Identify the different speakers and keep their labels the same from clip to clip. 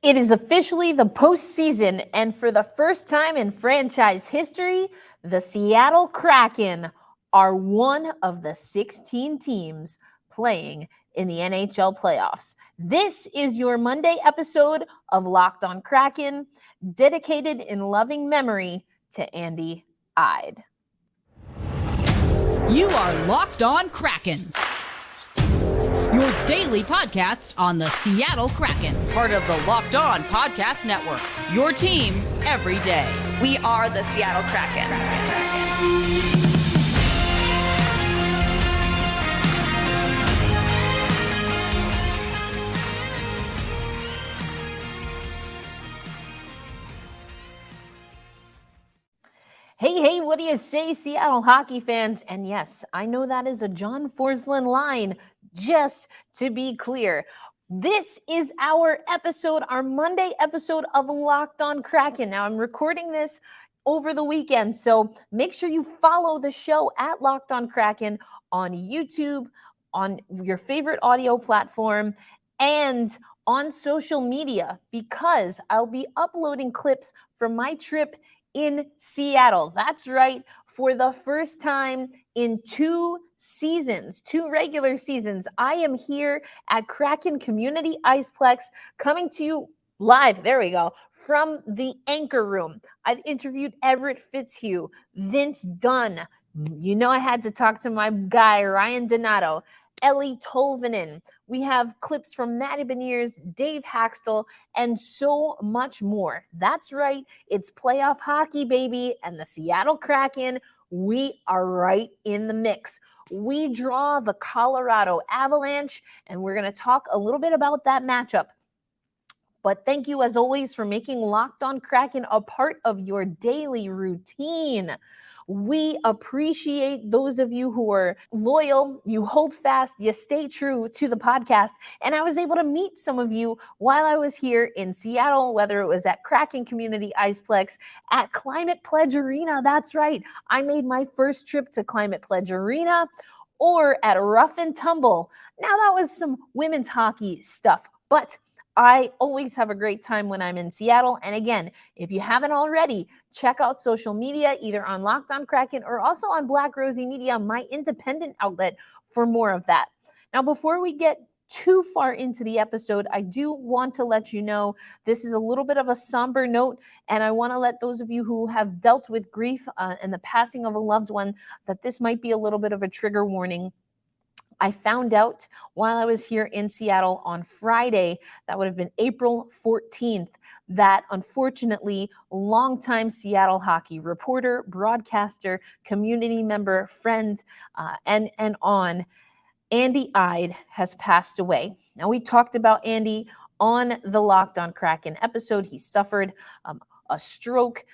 Speaker 1: It is officially the postseason, and for the first time in franchise history, the Seattle Kraken are one of the 16 teams playing in the NHL playoffs. This is your Monday episode of Locked On Kraken, dedicated in loving memory to Andy Ide.
Speaker 2: You are Locked On Kraken, your daily podcast on the Seattle Kraken, part of the Locked On Podcast Network, your team every day.
Speaker 3: We are the Seattle Kraken.
Speaker 1: Hey, what do you say, Seattle hockey fans? And yes, I know that is a John Forsland line, just to be clear. This is our episode, our Monday episode of Locked On Kraken. Now, I'm recording this over the weekend, so make sure you follow the show at Locked On Kraken on YouTube, on your favorite audio platform, and on social media, because I'll be uploading clips from my trip in Seattle. That's right. For the first time in two regular seasons, I am here at Kraken Community Iceplex, coming to you live, there we go, from the Anchor Room. I've interviewed Everett Fitzhugh, Vince Dunn. You know I had to talk to my guy, Ryan Donato, Ellie Tolvanen. We have clips from Matty Beniers, Dave Haxtell, and so much more. That's right. It's playoff hockey, baby. And the Seattle Kraken, we are right in the mix. We draw the Colorado Avalanche, and we're going to talk a little bit about that matchup. But thank you, as always, for making Locked On Kraken a part of your daily routine. We appreciate those of you who are loyal, you hold fast, you stay true to the podcast. And I was able to meet some of you while I was here in Seattle, whether it was at Kraken Community Iceplex, at Climate Pledge Arena. That's right. I made my first trip to Climate Pledge Arena, or at Rough and Tumble. Now, that was some women's hockey stuff, but I always have a great time when I'm in Seattle. And again, if you haven't already, check out social media, either on Locked On Kraken or also on Black Rosie Media, my independent outlet, for more of that. Now, before we get too far into the episode, I do want to let you know this is a little bit of a somber note, and I want to let those of you who have dealt with grief and the passing of a loved one, that this might be a little bit of a trigger warning. I found out while I was here in Seattle on Friday, that would have been April 14th, that unfortunately, longtime Seattle hockey reporter, broadcaster, community member, friend, and Andy Ide has passed away. Now, we talked about Andy on the Locked On Kraken episode. He suffered a stroke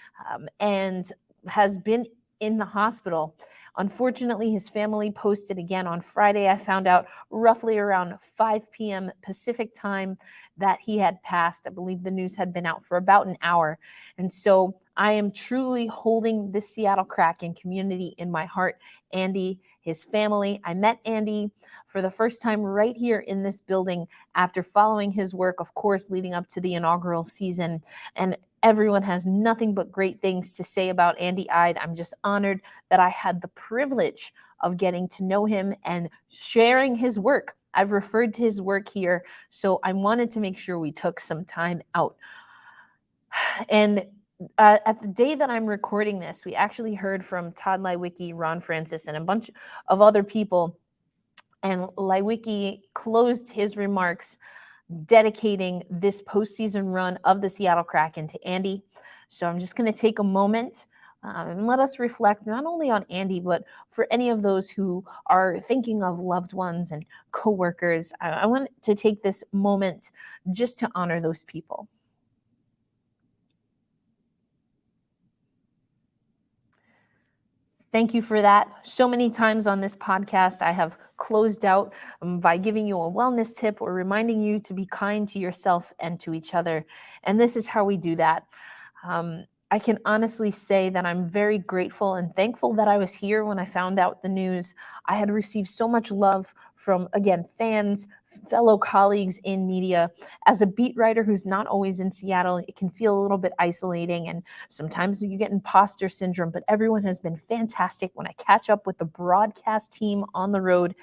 Speaker 1: and has been in the hospital. Unfortunately, his family posted again on Friday. I found out roughly around 5 p.m. Pacific time that he had passed. I believe the news had been out for about an hour. And so I am truly holding the Seattle Kraken community in my heart. Andy, his family. I met Andy for the first time right here in this building after following his work, of course, leading up to the inaugural season. And everyone has nothing but great things to say about Andy Ide. I'm just honored that I had the privilege of getting to know him and sharing his work. I've referred to his work here, so I wanted to make sure we took some time out. And at the day that I'm recording this, we actually heard from Todd Leiweke, Ron Francis, and a bunch of other people. And Leiweke closed his remarks dedicating this postseason run of the Seattle Kraken to Andy. So I'm just going to take a moment and let us reflect not only on Andy, but for any of those who are thinking of loved ones and coworkers. I want to take this moment just to honor those people. Thank you for that. So many times on this podcast, I have closed out by giving you a wellness tip or reminding you to be kind to yourself and to each other. And this is how we do that. I can honestly say that I'm very grateful and thankful that I was here when I found out the news. I had received so much love from, again, fans, fellow colleagues in media. As a beat writer who's not always in Seattle, it can feel a little bit isolating, and sometimes you get imposter syndrome, but everyone has been fantastic. When I catch up with the broadcast team on the road,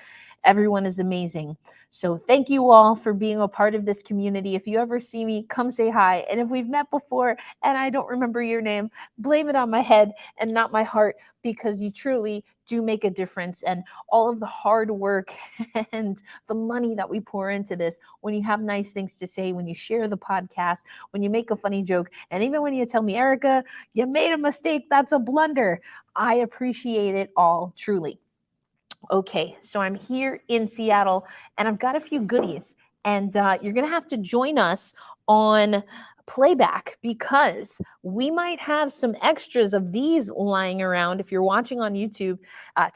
Speaker 1: everyone is amazing. So thank you all for being a part of this community. If you ever see me, come say hi. And if we've met before and I don't remember your name, blame it on my head and not my heart, because you truly do make a difference. And all of the hard work and the money that we pour into this, when you have nice things to say, when you share the podcast, when you make a funny joke, and even when you tell me, Erica, you made a mistake, that's a blunder, I appreciate it all, truly. Okay, so I'm here in Seattle and I've got a few goodies, and you're going to have to join us on playback because we might have some extras of these lying around. If you're watching on YouTube,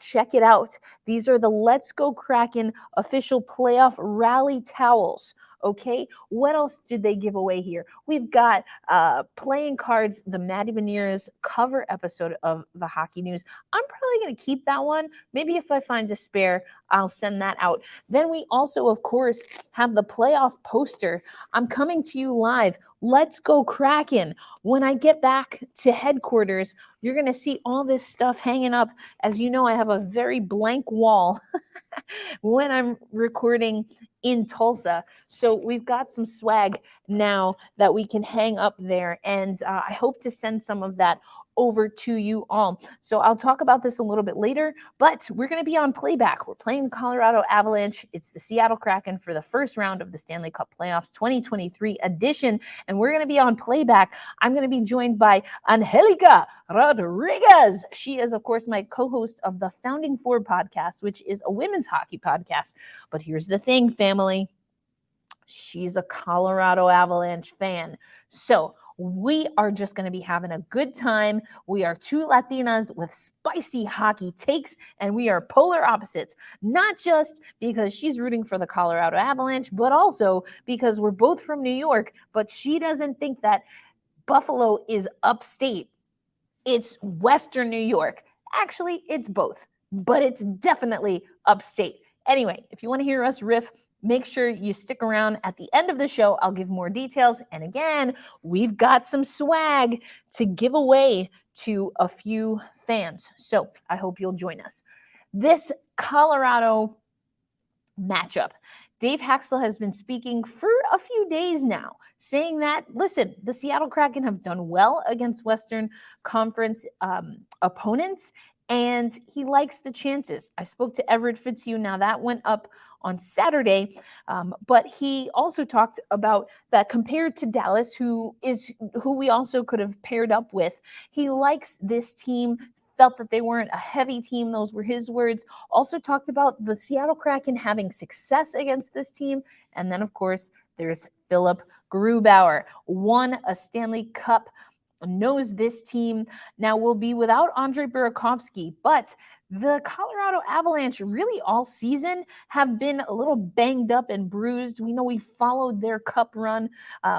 Speaker 1: check it out. These are the Let's Go Kraken official playoff rally towels. Okay, what else did they give away here? We've got playing cards, the Maddie Beniers cover episode of the Hockey News. I'm probably going to keep that one. Maybe if I find a spare, I'll send that out. Then we also, of course, have the playoff poster. I'm coming to you live. Let's Go Kraken. When I get back to headquarters, you're going to see all this stuff hanging up. As you know, I have a very blank wall when I'm recording in Tulsa. So we've got some swag now that we can hang up there. And I hope to send some of that over to you all. So I'll talk about this a little bit later, but we're going to be on playback. We're playing the Colorado Avalanche. It's the Seattle Kraken for the first round of the Stanley Cup Playoffs 2023 edition. And we're going to be on playback. I'm going to be joined by Angelica Rodriguez. She is, of course, my co-host of the Founding Forbes podcast, which is a women's hockey podcast. But here's the thing, family. She's a Colorado Avalanche fan. So we are just going to be having a good time. We are two Latinas with spicy hockey takes, and we are polar opposites, not just because she's rooting for the Colorado Avalanche, but also because we're both from New York, but she doesn't think that Buffalo is upstate. It's Western New York. Actually, it's both, but it's definitely upstate. Anyway, if you want to hear us riff, make sure you stick around. At the end of the show, I'll give more details. And again, we've got some swag to give away to a few fans. So I hope you'll join us. This Colorado matchup, Dave Haxtell has been speaking for a few days now, saying that, listen, the Seattle Kraken have done well against Western Conference opponents, and he likes the chances. I spoke to Everett Fitzhugh. Now that went up on Saturday, but he also talked about that compared to Dallas, who we also could have paired up with. He likes this team, felt that they weren't a heavy team. Those were his words. Also talked about the Seattle Kraken having success against this team. And then, of course, there's Philip Grubauer, won a Stanley Cup, knows this team. Now will be without Andre Burakovsky, but the Colorado Avalanche really all season have been a little banged up and bruised. We know we followed their cup run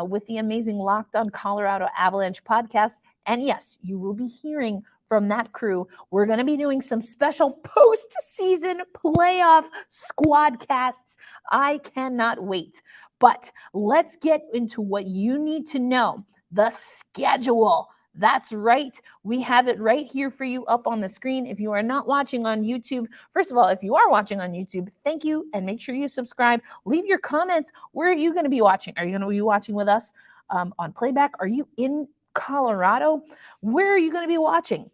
Speaker 1: with the amazing Locked On Colorado Avalanche podcast. And yes, you will be hearing from that crew. We're going to be doing some special postseason playoff squad casts. I cannot wait. But let's get into what you need to know. The schedule. That's right. We have it right here for you up on the screen. If you are not watching on YouTube, first of all, if you are watching on YouTube, thank you. And make sure you subscribe. Leave your comments. Where are you going to be watching? Are you going to be watching with us on playback? Are you in Colorado? Where are you going to be watching?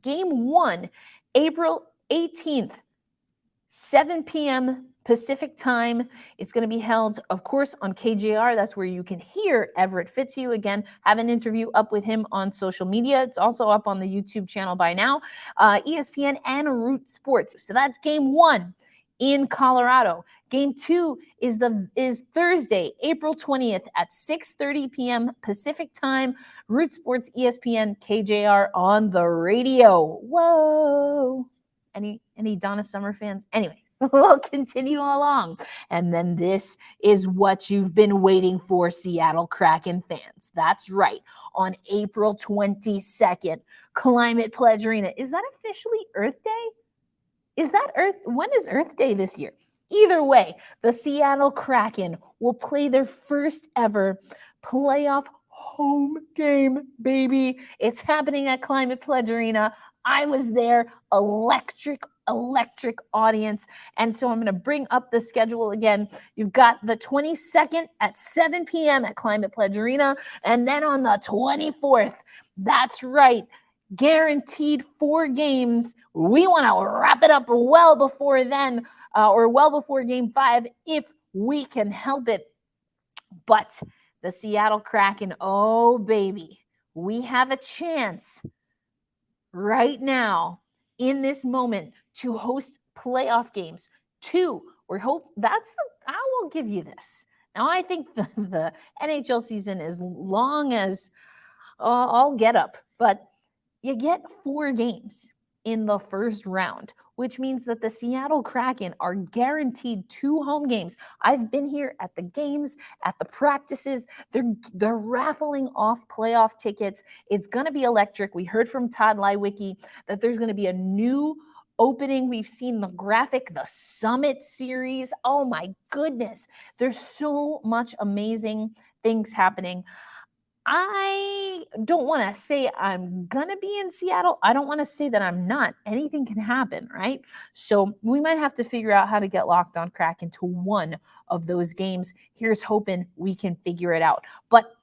Speaker 1: Game 1, April 18th, 7 p.m. Pacific time. It's going to be held, of course, on KJR. That's where you can hear Everett Fitzhugh. Again, have an interview up with him on social media. It's also up on the YouTube channel by now, ESPN and Root Sports. So that's game 1 in Colorado. Game 2 is Thursday, April 20th at 6:30 p.m. Pacific time. Root Sports, ESPN, KJR on the radio. Whoa! Any Donna Summer fans? Anyway, we'll continue along. And then this is what you've been waiting for, Seattle Kraken fans. That's right. On April 22nd, Climate Pledge Arena. Is that officially Earth Day? When is Earth Day this year? Either way, the Seattle Kraken will play their first ever playoff home game, baby. It's happening at Climate Pledge Arena. I was there, electric audience. And so I'm going to bring up the schedule again. You've got the 22nd at 7 p.m. at Climate Pledge Arena. And then on the 24th, that's right, guaranteed 4 games. We want to wrap it up well before then, or well before game 5, if we can help it. But the Seattle Kraken, oh baby, we have a chance right now in this moment to host playoff games. 2, I will give you this. Now I think the NHL season is long as I'll get up, but you get 4 games in the first round, which means that the Seattle Kraken are guaranteed 2 home games. I've been here at the games, at the practices. They're raffling off playoff tickets. It's going to be electric. We heard from Todd Leiweke that there's going to be a new opening. We've seen the graphic, the Summit series. Oh my goodness. There's so much amazing things happening. I don't want to say I'm going to be in Seattle. I don't want to say that I'm not. Anything can happen, right? So we might have to figure out how to get Locked On Kraken to one of those games. Here's hoping we can figure it out. But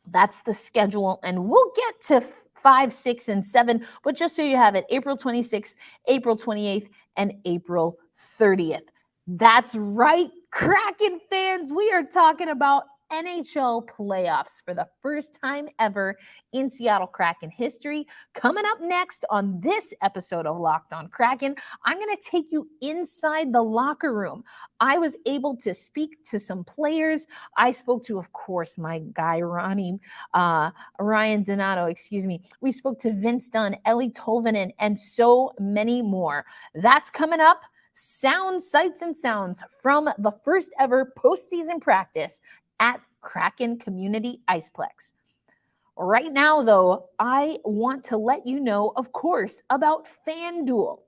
Speaker 1: that's the schedule, and we'll get to 5, 6, and 7. But just so you have it, April 26th, April 28th, and April 30th. That's right, Kraken fans. We are talking about NHL playoffs for the first time ever in Seattle Kraken history. Coming up next on this episode of Locked On Kraken, I'm going to take you inside the locker room. I was able to speak to some players. I spoke to, of course, my guy, Ryan Donato, We spoke to Vince Dunn, Ellie Tolvanen, and so many more. That's coming up. Sounds, sights, and sounds from the first ever postseason practice at Kraken Community Iceplex. Right now, though, I want to let you know, of course, about FanDuel.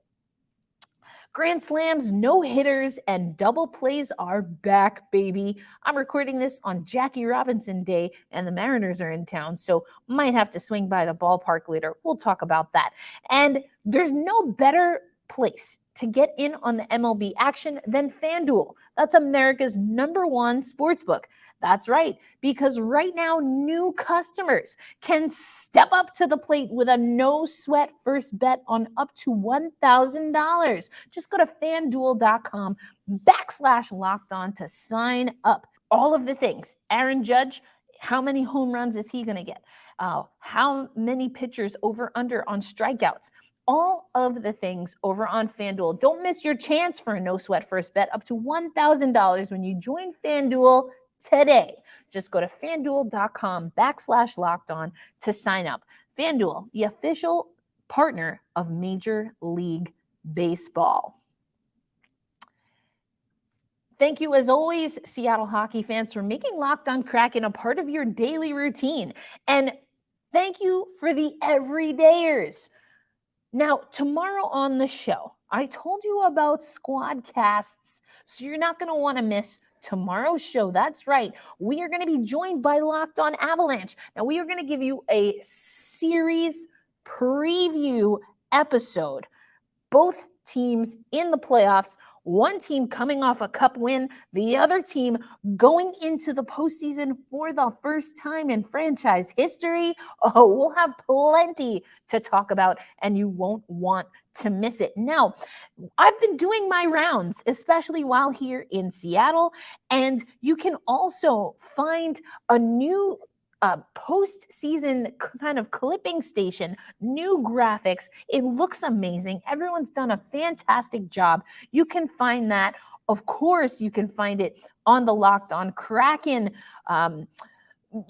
Speaker 1: Grand slams, no-hitters, and double plays are back, baby. I'm recording this on Jackie Robinson Day, and the Mariners are in town, so might have to swing by the ballpark later. We'll talk about that. And there's no better place to get in on the MLB action than FanDuel. That's America's #1 sportsbook. That's right, because right now, new customers can step up to the plate with a no-sweat first bet on up to $1,000. Just go to FanDuel.com/LockedOn to sign up. All of the things. Aaron Judge, how many home runs is he going to get? How many pitchers over/under on strikeouts? All of the things over on FanDuel. Don't miss your chance for a no-sweat first bet up to $1,000 when you join FanDuel today. Just go to FanDuel.com/LockedOn to sign up. FanDuel, the official partner of Major League Baseball. Thank you, as always, Seattle hockey fans, for making Locked On Kraken a part of your daily routine. And thank you for the everydayers. Now, tomorrow on the show, I told you about Squadcasts, so you're not going to want to miss tomorrow's show. That's right. We are going to be joined by Locked On Avalanche. Now, we are going to give you a series preview episode. Both teams in the playoffs, one team coming off a cup win, the other team going into the postseason for the first time in franchise history. Oh, we'll have plenty to talk about, and you won't want to miss it. Now, I've been doing my rounds, especially while here in Seattle, and you can also find a new postseason kind of clipping station, new graphics. It looks amazing. Everyone's done a fantastic job. You can find that. Of course, you can find it on the Locked On Kraken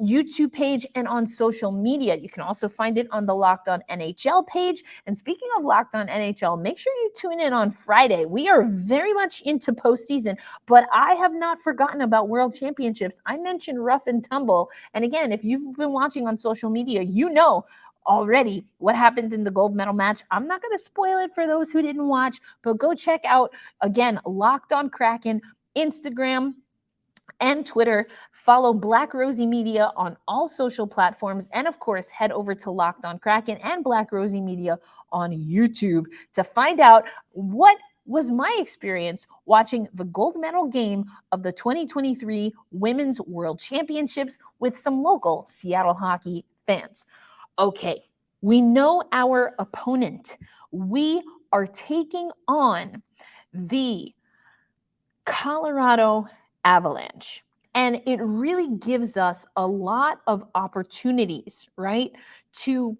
Speaker 1: YouTube page and on social media. You can also find it on the Locked On NHL page. And speaking of Locked On NHL, make sure you tune in on Friday. We are very much into postseason, but I have not forgotten about World Championships. I mentioned rough and tumble. And again, if you've been watching on social media, you know already what happened in the gold medal match. I'm not going to spoil it for those who didn't watch, but go check out, again, Locked On Kraken, Instagram and Twitter. Follow Black Rosie Media on all social platforms. And of course, head over to Locked On Kraken and Black Rosie Media on YouTube to find out what was my experience watching the gold medal game of the 2023 Women's World Championships with some local Seattle hockey fans. Okay, we know our opponent. We are taking on the Colorado Avalanche. And it really gives us a lot of opportunities, right, to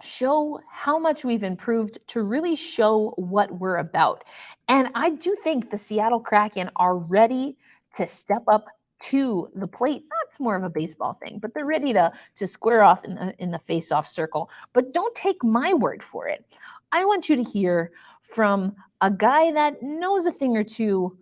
Speaker 1: show how much we've improved, to really show what we're about. And I do think the Seattle Kraken are ready to step up to the plate. That's more of a baseball thing, but they're ready to square off in the face-off circle. But don't take my word for it. I want you to hear from a guy that knows a thing or two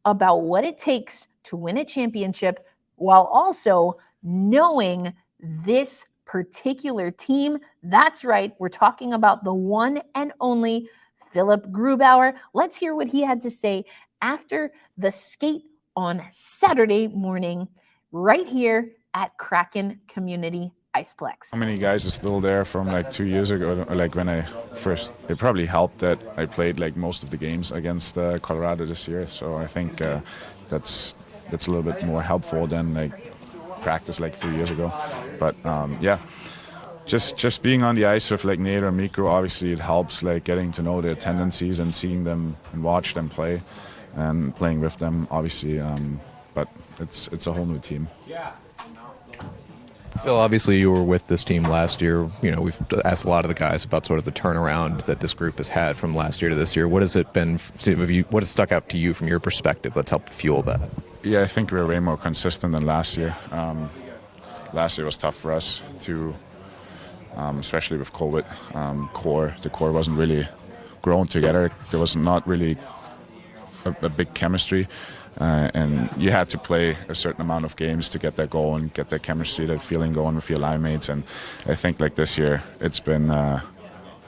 Speaker 1: about what it takes to win a championship, while also knowing this particular team. That's right, we're talking about the one and only Philipp Grubauer. Let's hear what he had to say after the skate on Saturday morning right here at Kraken Community Iceplex.
Speaker 4: How many guys are still there from like 2 years ago, like when I first, it probably helped that I played like most of the games against Colorado this year, so I think that's a little bit more helpful than like practice like 3 years ago. But yeah, just being on the ice with like Nader and Mikko, obviously it helps, like getting to know their tendencies and seeing them and watch them play and playing with them, obviously, but it's a whole new team.
Speaker 5: Phil, obviously you were with this team last year. You know, we've asked a lot of the guys about sort of the turnaround that this group has had from last year to this year. What has it been? What has stuck out to you from your perspective that's helped fuel that?
Speaker 4: Yeah, I think we're way more consistent than last year. Last year was tough for us to, especially with COVID. The core wasn't really grown together. There was not really a big chemistry. And you had to play a certain amount of games to get that goal and get that chemistry, that feeling going with your line mates. And I think like this year, it's been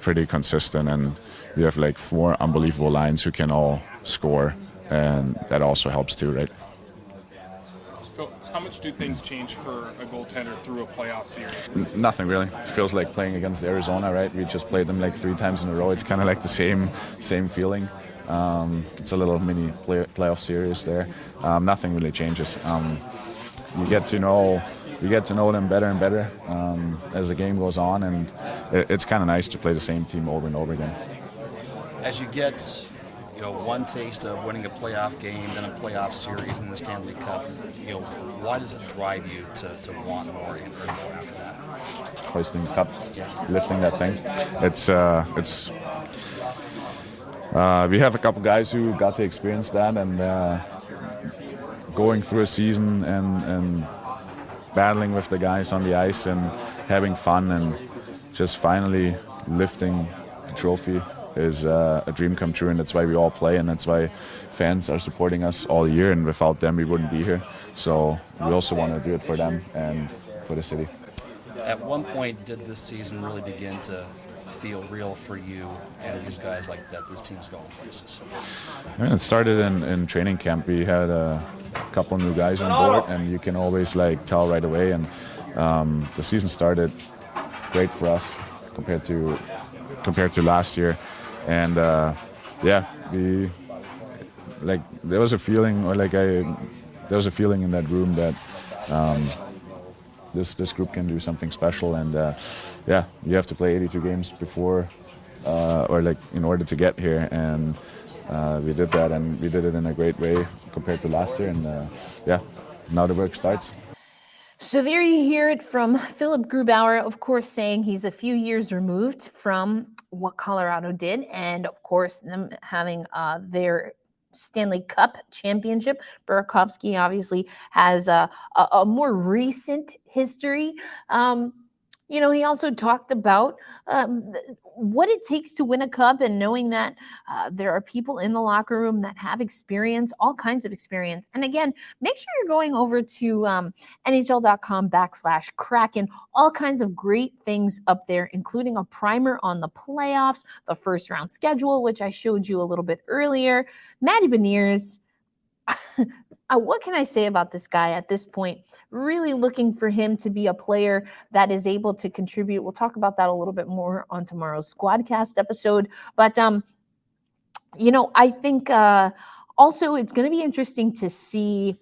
Speaker 4: pretty consistent, and we have like 4 unbelievable lines who can all score, and that also helps too, right?
Speaker 6: So how much do things change for a goaltender through a playoff series?
Speaker 4: Nothing really. It feels like playing against Arizona, right? We just played them like 3 times in a row. It's kind of like the same feeling. It's a little mini playoff series there. Nothing really changes. You get to know them better and better as the game goes on, and it's kind of nice to play the same team over and over again.
Speaker 7: As you get, one taste of winning a playoff game, then a playoff series, and the Stanley Cup, why does it drive you to want more and earn more after that?
Speaker 4: Hoisting the cup, lifting that thing. It's. We have a couple guys who got to experience that, and going through a season and battling with the guys on the ice and having fun and just finally lifting the trophy is a dream come true, and that's why we all play, and that's why fans are supporting us all year, and without them we wouldn't be here. So we also want to do it for them and for the city.
Speaker 7: At one point, did this season really begin to feel real for you and these guys, like that this team's going places?
Speaker 4: I mean, it started in training camp. We had a couple new guys on board, and you can always like tell right away. And the season started great for us compared to last year. And yeah, we like there was a feeling in that room that this group can do something special. And yeah, you have to play 82 games before or like in order to get here, and we did that, and we did it in a great way compared to last year. And yeah, now the work starts.
Speaker 1: So there you hear it from Philipp Grubauer, of course, saying he's a few years removed from what Colorado did, and of course them having their Stanley Cup Championship. Burakovsky obviously has a more recent history. He also talked about what it takes to win a cup and knowing that there are people in the locker room that have experience, all kinds of experience. And again, make sure you're going over to NHL.com/Kraken. All kinds of great things up there, including a primer on the playoffs, the first round schedule, which I showed you a little bit earlier. Matty Beniers. What can I say about this guy at this point? Really looking for him to be a player that is able to contribute. We'll talk about that a little bit more on tomorrow's Squadcast episode. But, I think also it's going to be interesting to see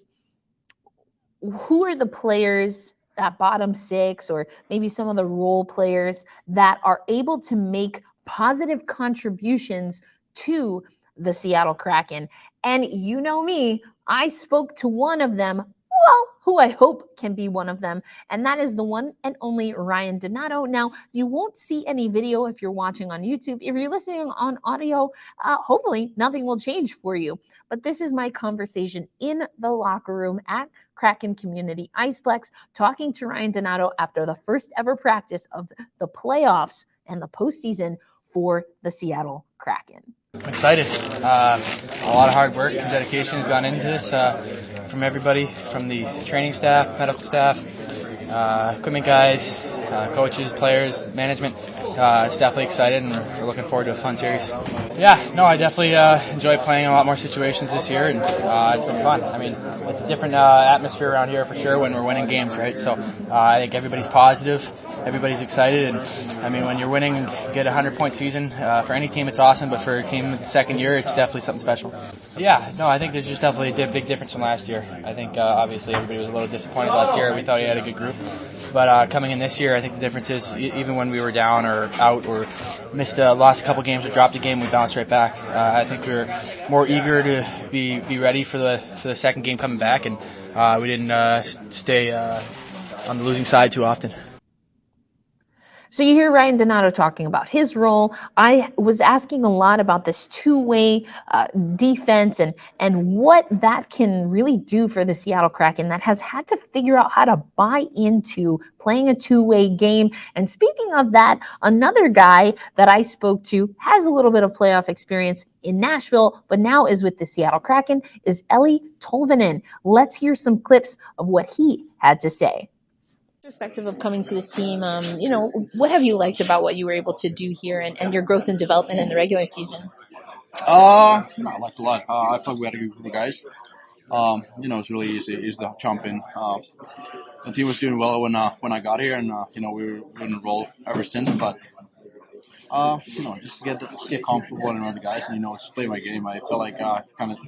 Speaker 1: who are the players, that bottom six, or maybe some of the role players that are able to make positive contributions to the Seattle Kraken. And you know me, I spoke to one of them, who I hope can be one of them, and that is the one and only Ryan Donato. Now, you won't see any video if you're watching on YouTube. If you're listening on audio, hopefully nothing will change for you. But this is my conversation in the locker room at Kraken Community Iceplex, talking to Ryan Donato after the first ever practice of the playoffs and the postseason for the Seattle Kraken.
Speaker 8: Excited. A lot of hard work and dedication has gone into this from everybody, from the training staff, medical staff, equipment guys, coaches, players, management. It's definitely excited, and we're looking forward to a fun series. Yeah, no, I definitely enjoy playing in a lot more situations this year, and it's been fun. I mean, it's a different atmosphere around here for sure when we're winning games, right? So I think everybody's positive, everybody's excited, and I mean, when you're winning and get a 100-point season, for any team it's awesome, but for a team with the second year, it's definitely something special. Yeah, no, I think there's just definitely a big difference from last year. I think obviously everybody was a little disappointed last year. We thought we had a good group. But coming in this year, I think the difference is even when we were down or out or lost a couple games or dropped a game, we bounced right back. I think we were more eager to be ready for the second game coming back, and we didn't stay on the losing side too often.
Speaker 1: So you hear Ryan Donato talking about his role. I was asking a lot about this two-way defense and what that can really do for the Seattle Kraken that has had to figure out how to buy into playing a two-way game. And speaking of that, another guy that I spoke to has a little bit of playoff experience in Nashville, but now is with the Seattle Kraken, is Eeli Tolvanen. Let's hear some clips of what he had to say. Perspective of coming to this team, what have you liked about what you were able to do here and your growth and development in the regular season?
Speaker 9: I liked a lot. I thought we had a good group of guys. It's really easy to jump in. The team was doing well when I got here, and we were in a roll ever since. But just to get comfortable and around the guys, and just play my game. I felt like I kind of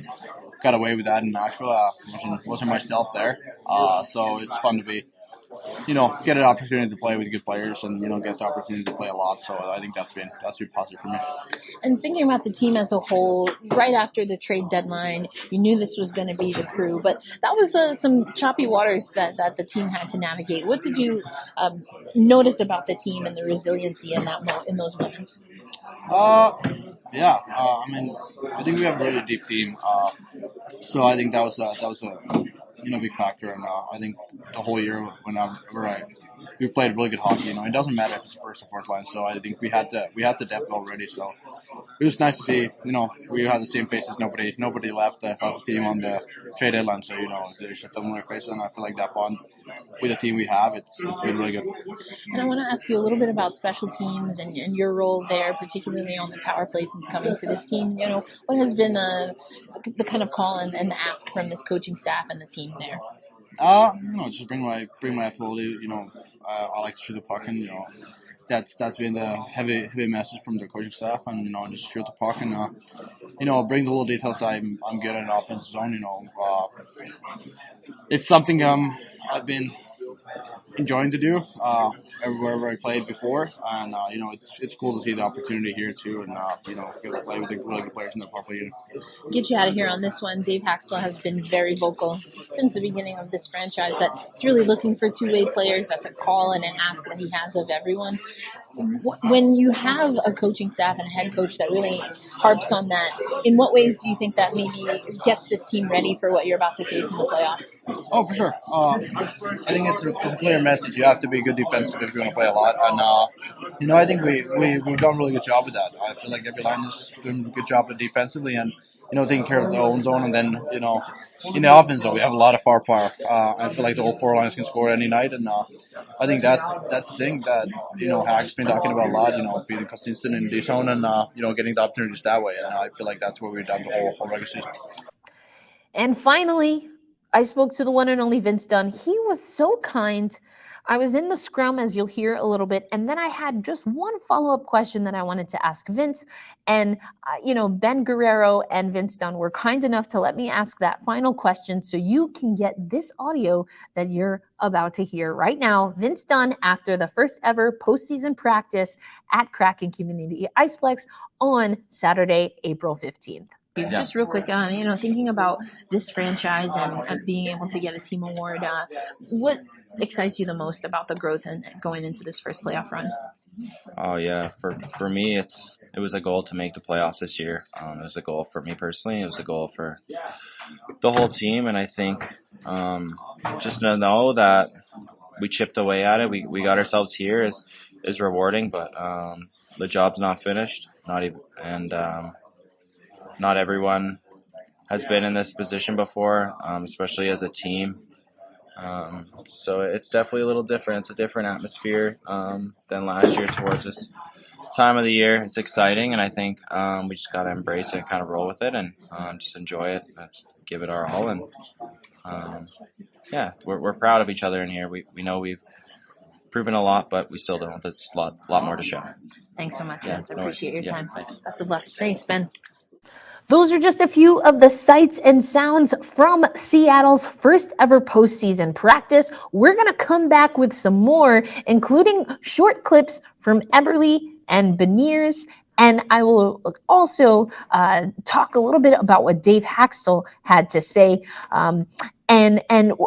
Speaker 9: got away with that in Nashville. Wasn't myself there. So it's fun to be. Get an opportunity to play with good players and, get the opportunity to play a lot. So I think that's been positive for me.
Speaker 1: And thinking about the team as a whole, right after the trade deadline, you knew this was going to be the crew, but that was some choppy waters that the team had to navigate. What did you notice about the team and the resiliency in those moments?
Speaker 9: I think we have a really deep team. So I think that was a big factor, and I think the whole year we played really good hockey. It doesn't matter if it's first or fourth line. So I think we had the depth already. So it was nice to see. We had the same faces. Nobody left the team on the trade deadline. So there's a familiar face, and I feel like that bond with the team we have, it's been really good.
Speaker 1: And I want to ask you a little bit about special teams and your role there, particularly on the power play since coming to this team. What has been the kind of call and the ask from this coaching staff and the team there?
Speaker 9: Just bring my ability. I like to shoot the puck, and that's been the heavy message from the coaching staff, and just shoot the puck and bring the little details. I'm good at an offensive zone. It's something I've been enjoying to do everywhere I played before, and it's cool to see the opportunity here too, and get to play with the really good players in the power play unit.
Speaker 1: Get you out of here on this one. Dave Haxtell has been very vocal.
Speaker 10: since the beginning of this franchise that it's really looking for two-way players. That's a call and an ask that he has of everyone. When you have a coaching staff and a head coach that really harps on that, in what ways do you think that maybe gets this team ready for what you're about to face in the playoffs?
Speaker 9: Oh, for sure. I think it's a clear message. You have to be good defensive if you're going to play a lot. And, I think we've done a really good job with that. I feel like every line is doing a good job of defensively and, taking care of their own zone. And then, in the offense, though, we have a lot of firepower. I feel like the whole four lines can score any night. And I think that's the thing that, Hack's been talking about a lot, beating Kostinson and Dishon and, getting the opportunities that way. And I feel like that's what we've done the whole regular season.
Speaker 1: And finally, I spoke to the one and only Vince Dunn. He was so kind. I was in the scrum, as you'll hear a little bit, and then I had just one follow-up question that I wanted to ask Vince. And, Ben Guerrero and Vince Dunn were kind enough to let me ask that final question so you can get this audio that you're about to hear right now. Vince Dunn after the first ever postseason practice at Kraken Community Iceplex on Saturday, April 15th.
Speaker 10: Just real quick, thinking about this franchise and being able to get a team award, what excites you the most about the growth and going into this first playoff run?
Speaker 11: Oh yeah, for me, it was a goal to make the playoffs this year. It was a goal for me personally. It was a goal for the whole team, and I think just to know that we chipped away at it, we got ourselves here is rewarding. But the job's not finished, not everyone has been in this position before, especially as a team. So it's definitely a little different. It's a different atmosphere than last year towards this time of the year. It's exciting, and I think we just got to embrace it and kind of roll with it and just enjoy it. Let's give it our all. And we're proud of each other in here. We know we've proven a lot, but we still don't. There's a lot more to show.
Speaker 10: Thanks so much,
Speaker 11: Yeah,
Speaker 10: Vince. I appreciate your time.
Speaker 11: Thanks.
Speaker 10: Best of luck. Thanks, Ben.
Speaker 1: Those are just a few of the sights and sounds from Seattle's first ever postseason practice. We're going to come back with some more, including short clips from Eberle and Beniers. And I will also talk a little bit about what Dave Haxtell had to say. And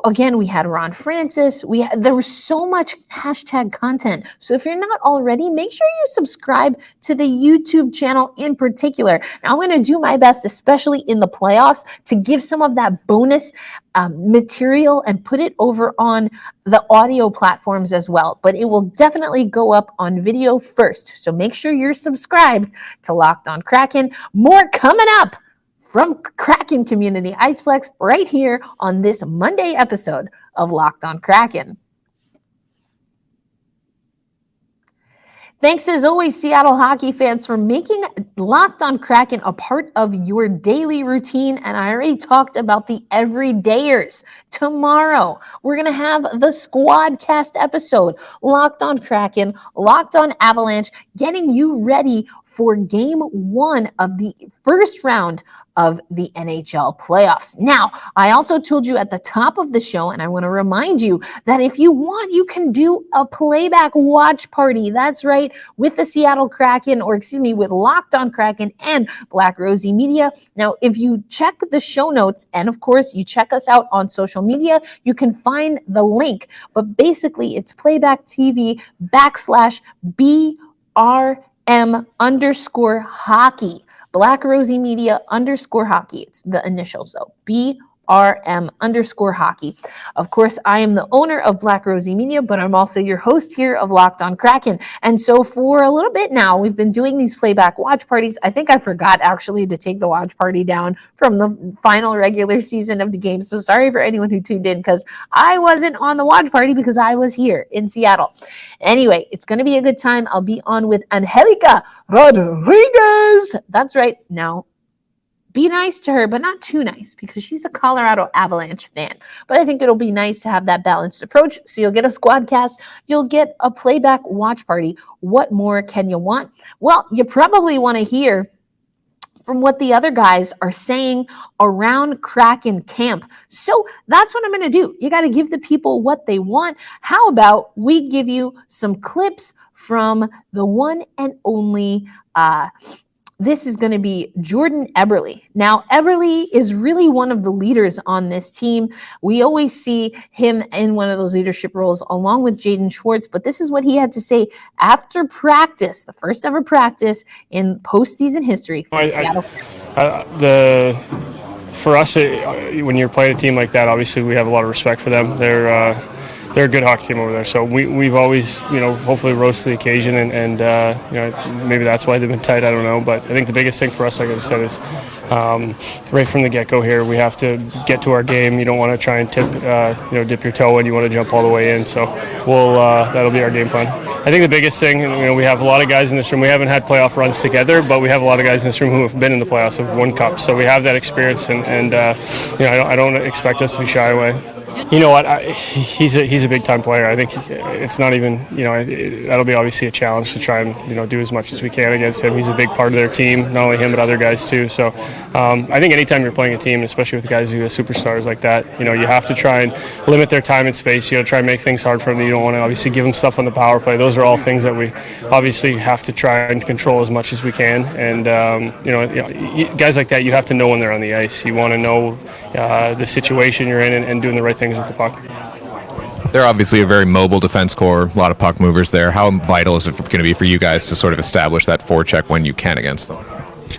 Speaker 1: again, we had Ron Francis. There was so much hashtag content. So if you're not already, make sure you subscribe to the YouTube channel in particular. Now, I'm going to do my best, especially in the playoffs, to give some of that bonus material and put it over on the audio platforms as well. But it will definitely go up on video first. So make sure you're subscribed to Locked On Kraken. More coming up from Kraken Community Iceplex right here on this Monday episode of Locked On Kraken. Thanks as always, Seattle hockey fans, for making Locked On Kraken a part of your daily routine. And I already talked about the everydayers. Tomorrow, we're going to have the Squadcast episode, Locked On Kraken, Locked On Avalanche, getting you ready for game one of the first round of the NHL playoffs. Now, I also told you at the top of the show, and I want to remind you that if you want, you can do a playback watch party. That's right, with the Seattle Kraken, with Locked On Kraken and Black Rosie Media. Now, if you check the show notes, and of course, you check us out on social media, you can find the link. But basically, it's playback TV /BRM_hockey. Black Rosie Media _hockey. It's the initials though. BRM_hockey. Of course, I am the owner of Black Rosie Media, but I'm also your host here of Locked On Kraken. And so for a little bit now, we've been doing these playback watch parties. I think I forgot actually to take the watch party down from the final regular season of the game. So sorry for anyone who tuned in because I wasn't on the watch party because I was here in Seattle. Anyway, it's going to be a good time. I'll be on with Angelica Rodriguez. That's right. Now, be nice to her, but not too nice because she's a Colorado Avalanche fan. But I think it'll be nice to have that balanced approach. So you'll get a Squadcast, you'll get a playback watch party. What more can you want? Well, you probably want to hear from what the other guys are saying around Kraken camp. So that's what I'm going to do. You got to give the people what they want. How about we give you some clips from the one and only this is going to be Jordan Eberle. Now, Eberle is really one of the leaders on this team. We always see him in one of those leadership roles along with Jaden Schwartz, but this is what he had to say after practice, the first ever practice in postseason history for Seattle.
Speaker 12: For us, when you're playing a team like that, obviously we have a lot of respect for them. They're a good hockey team over there. So we've always, hopefully rose to the occasion, and maybe that's why they've been tight. I don't know, but I think the biggest thing for us, like I said, is right from the get-go here, we have to get to our game. You don't want to try and dip your toe in. You want to jump all the way in. So that'll be our game plan. I think the biggest thing, we have a lot of guys in this room. We haven't had playoff runs together, but we have a lot of guys in this room who have been in the playoffs, have won cups. So we have that experience, and I don't expect us to be shy away. You know what? He's a big time player. I think it's not even that'll be obviously a challenge to try and do as much as we can against him. He's a big part of their team, not only him but other guys too. So I think anytime you're playing a team, especially with guys who are superstars like that, you have to try and limit their time and space. You got to try and make things hard for them. You don't want to obviously give them stuff on the power play. Those are all things that we obviously have to try and control as much as we can. And guys like that, you have to know when they're on the ice. You want to know the situation you're in and doing the right things with the puck.
Speaker 5: They're obviously a very mobile defense core, a lot of puck movers there. How vital is it going to be for you guys to sort of establish that forecheck when you can against them?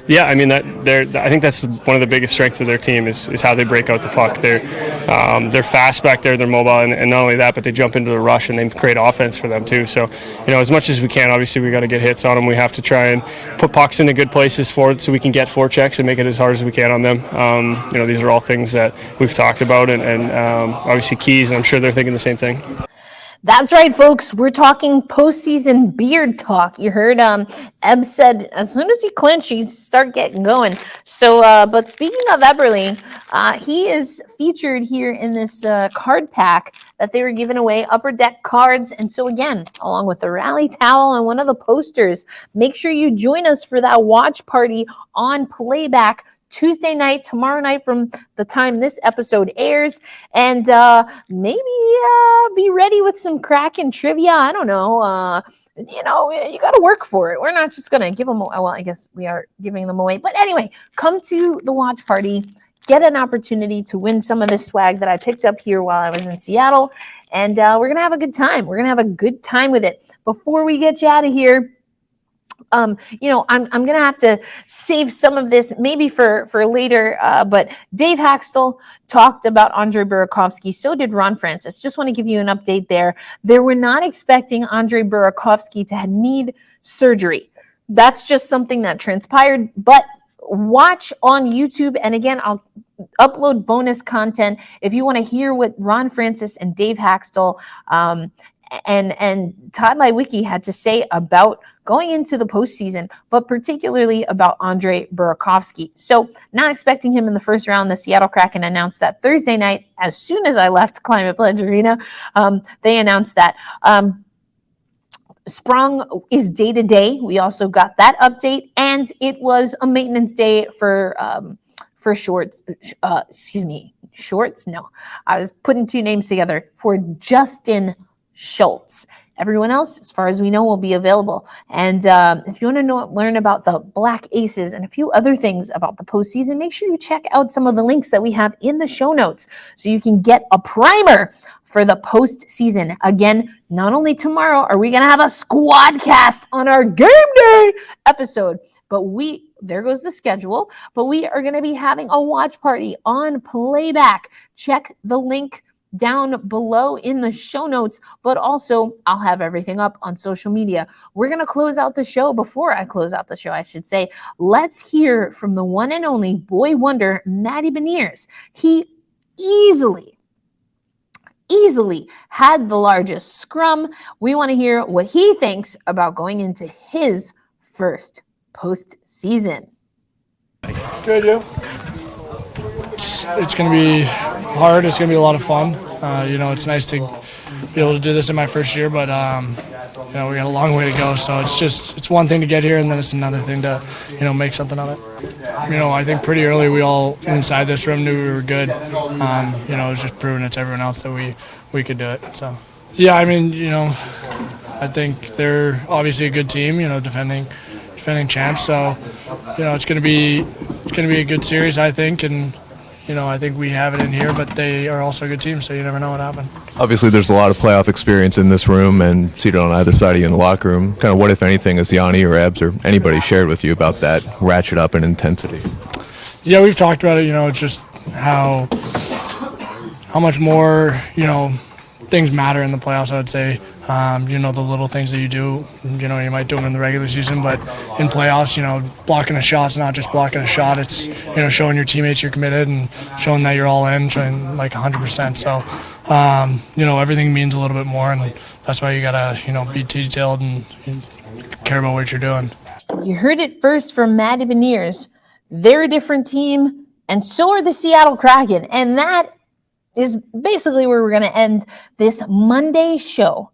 Speaker 12: Yeah, I mean I think that's one of the biggest strengths of their team is how they break out the puck. They're fast back there, they're mobile, and not only that, but they jump into the rush and they create offense for them too. So, as much as we can, obviously we got to get hits on them. We have to try and put pucks into good places so we can get forechecks and make it as hard as we can on them. These are all things that we've talked about, and obviously keys, and I'm sure they're thinking the same thing.
Speaker 1: That's right, folks. We're talking postseason beard talk. You heard Eb said as soon as you clinch, you start getting going. So, but speaking of Eberle, he is featured here in this card pack that they were giving away, Upper Deck cards. And so again, along with the rally towel and one of the posters, make sure you join us for that watch party on Playback Tuesday night, tomorrow night from the time this episode airs, and maybe be ready with some Kraken trivia. I don't know. You got to work for it. We're not just going to give them away. Well, I guess we are giving them away. But anyway, come to the watch party. Get an opportunity to win some of this swag that I picked up here while I was in Seattle. And we're going to have a good time. We're going to have a good time with it. Before we get you out of here, I'm going to have to save some of this maybe for later, but Dave Haxtell talked about Andre Burakovsky. So did Ron Francis. Just want to give you an update there. They were not expecting Andre Burakovsky to need surgery. That's just something that transpired, but watch on YouTube. And again, I'll upload bonus content if you want to hear what Ron Francis and Dave Haxtell and Todd Leiweke had to say about going into the postseason, but particularly about Andre Burakovsky. So not expecting him in the first round. The Seattle Kraken announced that Thursday night, as soon as I left Climate Pledge Arena, they announced that Sprung is day-to-day. We also got that update, and it was a maintenance day for Shorts. Shorts? No. I was putting two names together for Justin Schultz. Everyone else, as far as we know, will be available. And if you want to learn about the Black Aces and a few other things about the postseason, make sure you check out some of the links that we have in the show notes so you can get a primer for the postseason. Again, not only tomorrow are we going to have a squad cast on our game day episode, but there goes the schedule, but we are going to be having a watch party on Playback. Check the link down below in the show notes, but also I'll have everything up on social media. We're going to close out the show. Before I close out the show, I should say, let's hear from the one and only boy wonder, Matty Beniers. He easily had the largest scrum. We want to hear what he thinks about going into his first postseason.
Speaker 13: Good, you? It's going to be hard. It's going to be a lot of fun. It's nice to be able to do this in my first year, but we got a long way to go. So it's one thing to get here, and then it's another thing to make something of it. I think pretty early we all inside this room knew we were good. It was just proving it to everyone else that we could do it. So yeah, I think they're obviously a good team. Defending defending champs. So, it's going to be a good series, I think, and I think we have it in here, but they are also a good team, so you never know what happened.
Speaker 5: Obviously, there's a lot of playoff experience in this room and seated on either side of you in the locker room. Kind of what, if anything, has Yanni or Ebbs or anybody shared with you about that ratchet up in intensity?
Speaker 13: Yeah, we've talked about it. It's just how much more, things matter in the playoffs, I would say. The little things that you do, you might do them in the regular season, but in playoffs, blocking a shot's not just blocking a shot. It's, showing your teammates you're committed and showing that you're all in, showing like 100%. So, everything means a little bit more, and that's why you got to, be detailed and care about what you're doing.
Speaker 1: You heard it first from Matt Beniers. They're a different team, and so are the Seattle Kraken. And that is basically where we're going to end this Monday show,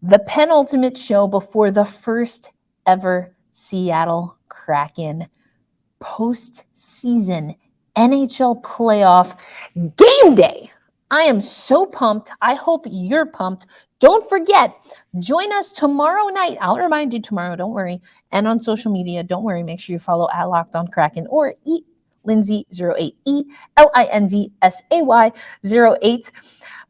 Speaker 1: the penultimate show before the first ever Seattle Kraken postseason NHL playoff game day. I am so pumped. I hope you're pumped. Don't forget, join us tomorrow night. I'll remind you tomorrow, don't worry. And on social media, don't worry. Make sure you follow at Locked On Kraken or Lindsay08, ELINDSAY08.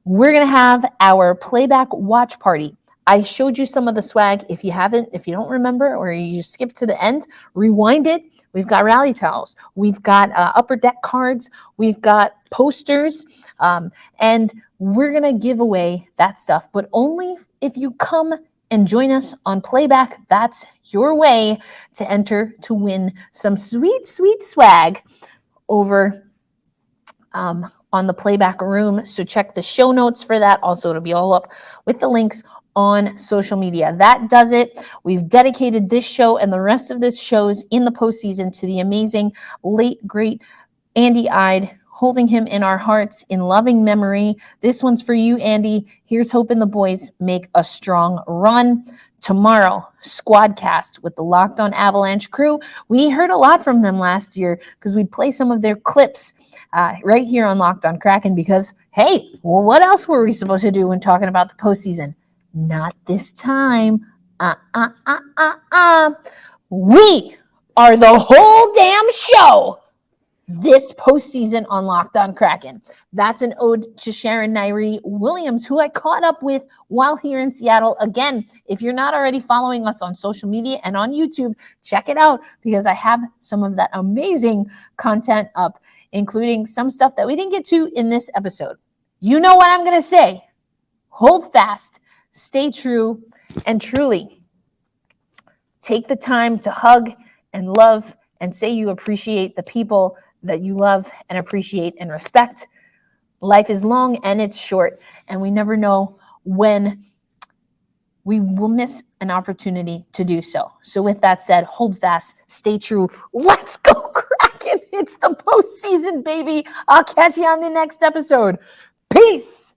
Speaker 1: We're going to have our playback watch party. I showed you some of the swag. If you don't remember, or you skipped to the end, rewind it. We've got rally towels. We've got upper deck cards. We've got posters. And we're going to give away that stuff, but only if you come and join us on playback. That's your way to enter to win some sweet, sweet swag over on the playback room. So check the show notes for that. Also, it'll be all up with the links on social media. That does it. We've dedicated this show and the rest of this shows in the postseason to the amazing, late, great Andy Ide, holding him in our hearts in loving memory. This one's for you, Andy. Here's hoping the boys make a strong run. Tomorrow, Squadcast with the Locked On Avalanche crew. We heard a lot from them last year because we'd play some of their clips right here on Locked On Kraken because, hey, well, what else were we supposed to do when talking about the postseason? Not this time. We are the whole damn show this postseason on Locked On Kraken. That's an ode to Sharon Nairi Williams, who I caught up with while here in Seattle. Again, if you're not already following us on social media and on YouTube, check it out because I have some of that amazing content up, including some stuff that we didn't get to in this episode. You know what I'm going to say. Hold fast, stay true, and truly take the time to hug and love and say you appreciate the people that you love and appreciate and respect. Life is long and it's short, and we never know when we will miss an opportunity to do so. So with that said, hold fast, stay true. Let's go, Kraken. It's the postseason, baby. I'll catch you on the next episode. Peace.